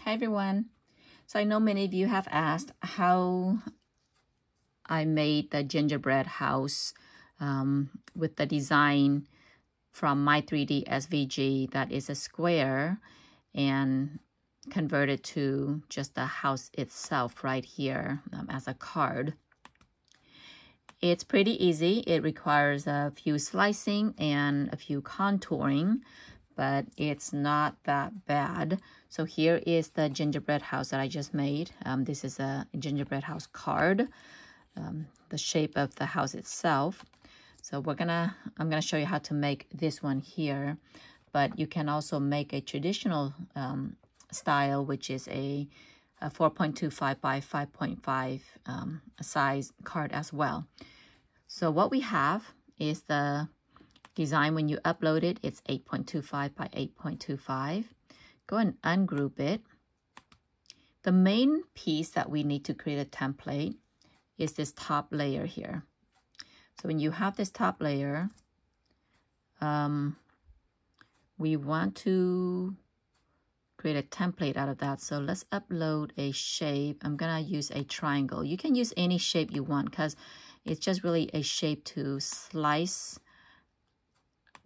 Hi everyone. So I know many of you have asked how I made the gingerbread house with the design from my 3D SVG that is a square and converted to just the house itself right here as a card. It's pretty easy. It requires a few slicing and a few contouring, but it's not that bad. So here is the gingerbread house that I just made. This is a gingerbread house card, the shape of the house itself. So I'm gonna show you how to make this one here, but you can also make a traditional style, which is a 4.25 by 5.5 size card as well. So what we have is the design. When you upload it, it's 8.25 by 8.25. Go and ungroup it. The main piece that we need to create a template is this top layer here. So when you have this top layer, we want to create a template out of that. So let's upload a shape. I'm gonna use a triangle. You can use any shape you want because it's just really a shape to slice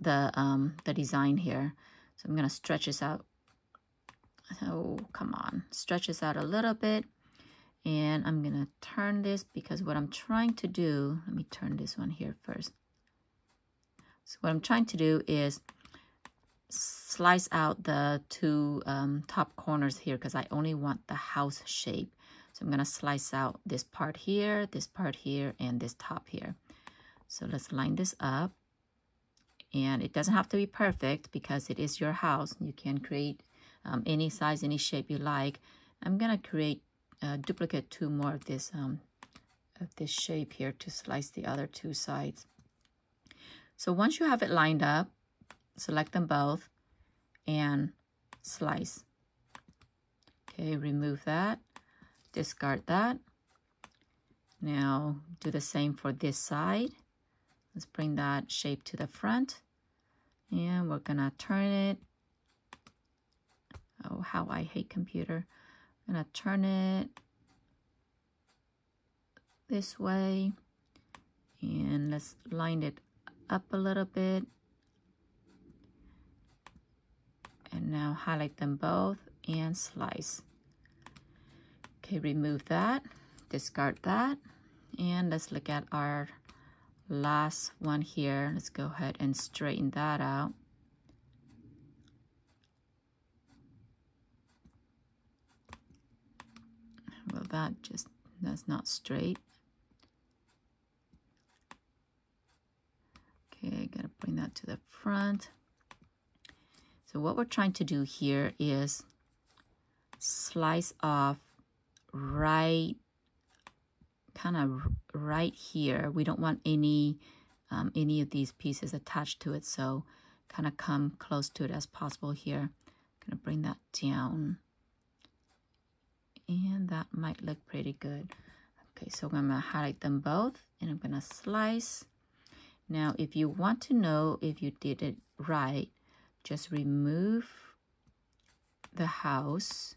the design here. So I'm gonna stretch this out. Oh, come on, stretch this out a little bit. And I'm gonna turn this because what I'm trying to do, let me turn this one here first. So what I'm trying to do is slice out the two top corners here because I only want the house shape. So I'm gonna slice out this part here, and this top here. So let's line this up. And it doesn't have to be perfect because it is your house. You can create any size, any shape you like. I'm gonna create duplicate two more of this shape here to slice the other two sides. So once you have it lined up, select them both and slice. Okay, remove that, discard that. Now do the same for this side. Let's bring that shape to the front and we're gonna turn it. Oh, how I hate computer. I'm gonna turn it this way and let's line it up a little bit. And now highlight them both and slice. Okay, remove that, discard that, and let's look at our last one here. Let's go ahead and straighten that out. Well, that's not straight. Okay, gotta bring that to the front. So what we're trying to do here is slice off right here. We don't want any of these pieces attached to it, so kind of come close to it as possible here. I'm gonna bring that down. And that might look pretty good. Okay, so I'm gonna highlight them both and I'm gonna slice. Now, if you want to know if you did it right, just remove the house.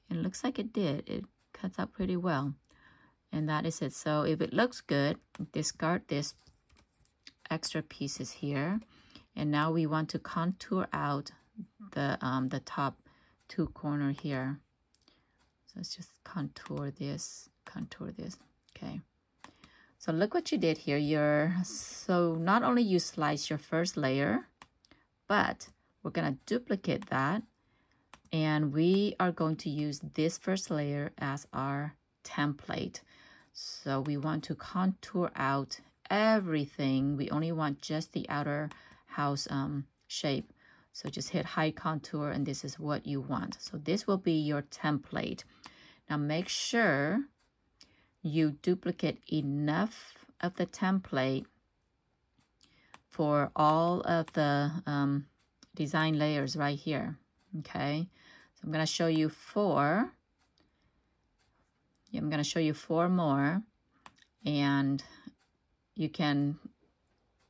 It looks like it did. It cuts out pretty well. And that is it. So if it looks good, discard this extra pieces here. And now we want to contour out the top two corner here. So let's just contour this. Okay. So look what you did here. So not only you slice your first layer, but we're gonna duplicate that. And we are going to use this first layer as our template. So we want to contour out everything. We only want just the outer house shape. So just hit high contour and this is what you want. So this will be your template. Now make sure you duplicate enough of the template for all of the design layers right here. Okay, so I'm going to show you four. I'm going to show you four more, and you can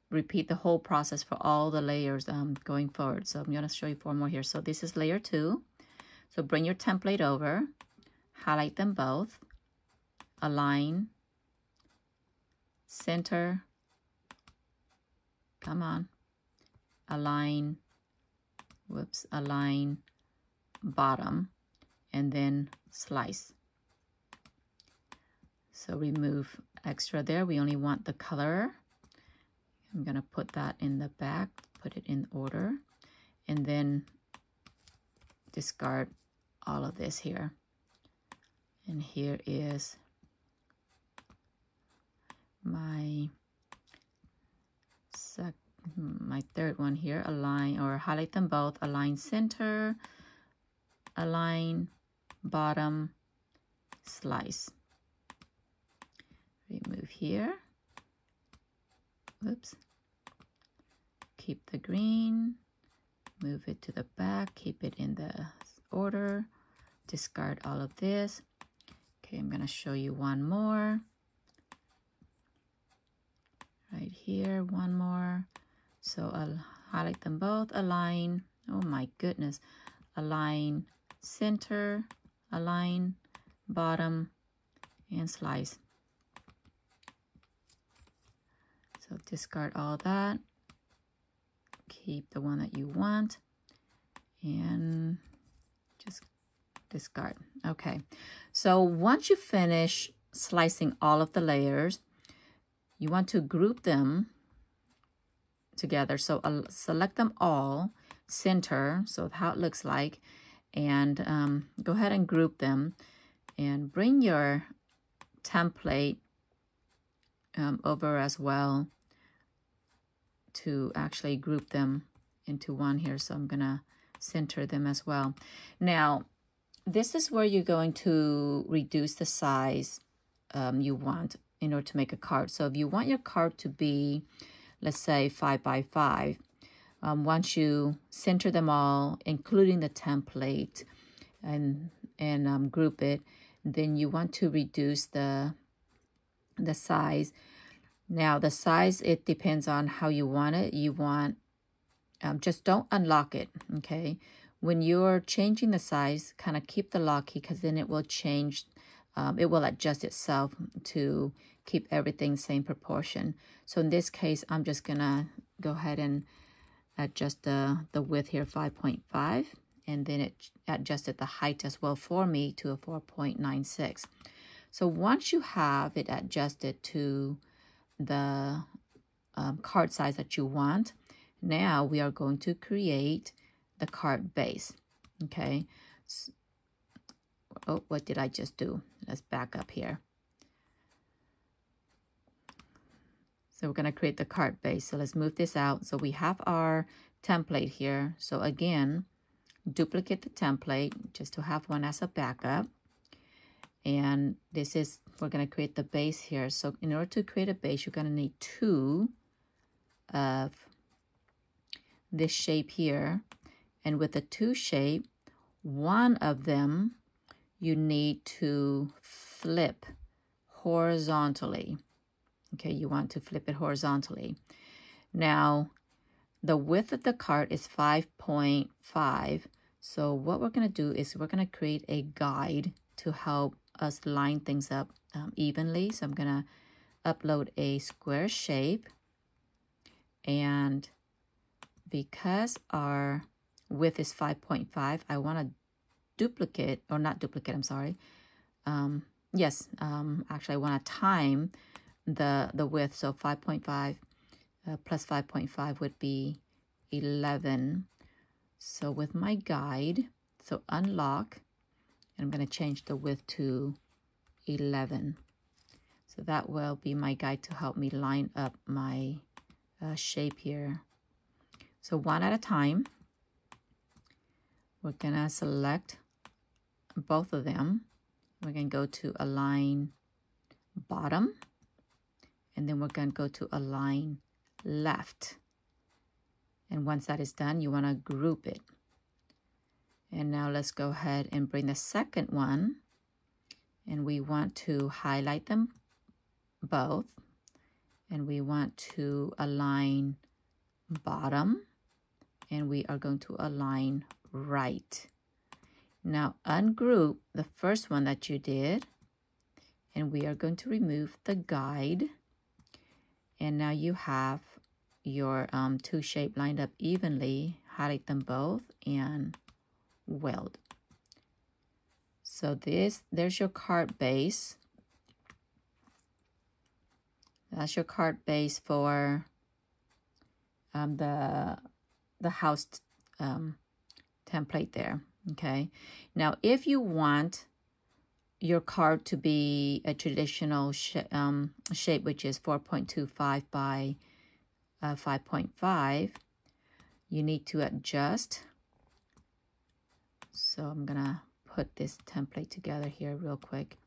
repeat the whole process for all the layers going forward. So I'm going to show you four more here. So this is layer 2. So bring your template over, highlight them both, align, center, come on, align, whoops, align, bottom, and then slice. So remove extra there. We only want the color. I'm gonna put that in the back, put it in order, and then discard all of this here. And here is my third one here. Align or highlight them both, align center, align bottom, slice. Remove here. Whoops. Keep the green, move it to the back, keep it in the order, discard all of this. Okay, I'm gonna show you one more. Right here, one more. So I'll highlight them both, align, oh my goodness, align center, align bottom, and slice. So discard all that, keep the one that you want, and just discard. Okay, so once you finish slicing all of the layers, you want to group them together. So I'll select them all, center, so how it looks like, and go ahead and group them, and bring your template over as well to actually group them into one here. So I'm gonna center them as well. Now, this is where you're going to reduce the size you want in order to make a card. So if you want your card to be, let's say 5 by 5, once you center them all, including the template, and group it, then you want to reduce the size. Now the size, it depends on how you want it. You want, just don't unlock it, okay? When you're changing the size, kind of keep the lock key, because then it will change, it will adjust itself to keep everything same proportion. So in this case, I'm just gonna go ahead and adjust the width here, 5.5, and then it adjusted the height as well for me to a 4.96. So once you have it adjusted to the card size that you want, now we are going to create the card base. Okay, so, oh, what did I just do? Let's back up here. So we're going to create the card base. So let's move this out. So we have our template here. So again, duplicate the template just to have one as a backup. And this is, we're going to create the base here. So in order to create a base, you're going to need 2 of this shape here. And with the 2 shape, one of them you need to flip horizontally. Okay, you want to flip it horizontally. Now, the width of the card is 5.5. So what we're going to do is we're going to create a guide to help us line things up evenly. So I'm going to upload a square shape, and because our width is 5.5, I want to duplicate, or not duplicate, I'm sorry. Actually I want to time the width. So 5.5 plus 5.5 would be 11. So with my guide, so unlock, and I'm going to change the width to 11. So that will be my guide to help me line up my shape here. So one at a time, we're going to select both of them. We're going to go to align bottom, and then we're going to go to align left. And once that is done, you want to group it. And now let's go ahead and bring the second one, and we want to highlight them both, and we want to align bottom, and we are going to align right. Now ungroup the first one that you did, and we are going to remove the guide. And now you have your two shapes lined up evenly. Highlight them both and weld. So there's your card base. That's your card base for the house template there. Okay. Now, if you want your card to be a traditional shape, which is 4.25 by 5.5, you need to adjust. So I'm gonna put this template together here real quick,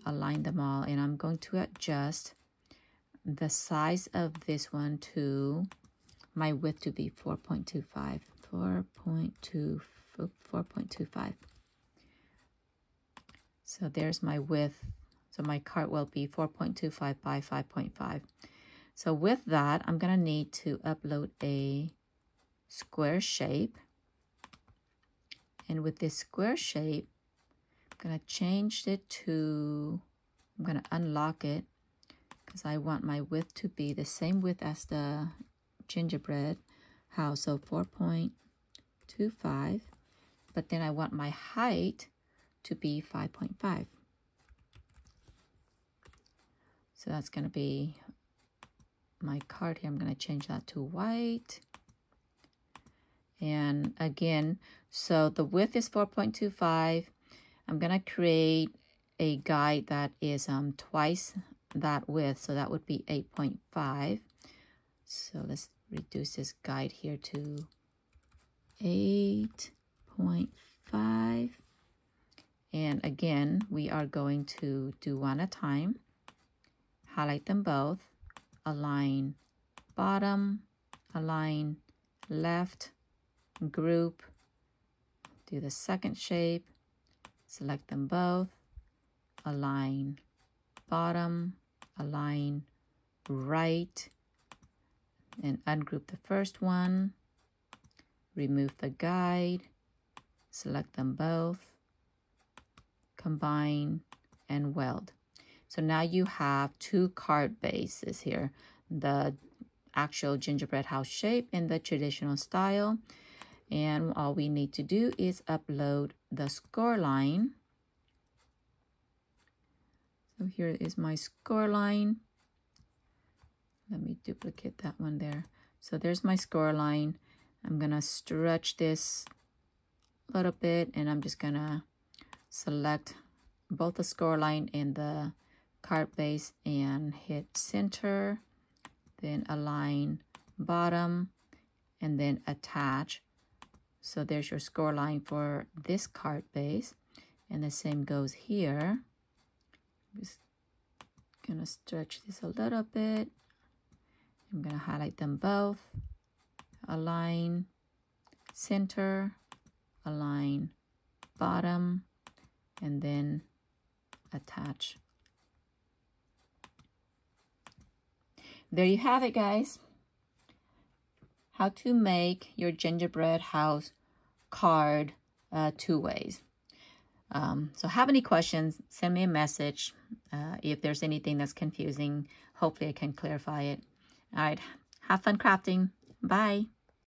align them all, and I'm going to adjust the size of this one to my width to be 4.25. 4.25. So there's my width. So my card will be 4.25 by 5.5. So with that, I'm gonna need to upload a square shape. And with this square shape, I'm gonna change it to, I'm gonna unlock it because I want my width to be the same width as the gingerbread house, so 4.25, but then I want my height to be 5.5. So that's gonna be my card here. I'm gonna change that to white. And again, so the width is 4.25. I'm gonna create a guide that is twice that width, so that would be 8.5. So let's reduce this guide here to 8.5. And again, we are going to do one at a time. Highlight them both, align bottom, align left, group, do the second shape, select them both, align bottom, align right, and ungroup the first one, remove the guide, select them both, combine, and weld. So now you have two card bases here, the actual gingerbread house shape in the traditional style. And all we need to do is upload the score line. So here is my score line. Let me duplicate that one there. So there's my score line. I'm gonna stretch this a little bit, and I'm just gonna select both the score line and the card base and hit center, then align bottom, and then attach. So there's your score line for this card base, and the same goes here. I'm just gonna stretch this a little bit. I'm gonna highlight them both, align, center, align, bottom, and then attach. There you have it, guys. How to make your gingerbread house card two ways. So have any questions, send me a message. If there's anything that's confusing, hopefully I can clarify it. All right, have fun crafting. Bye.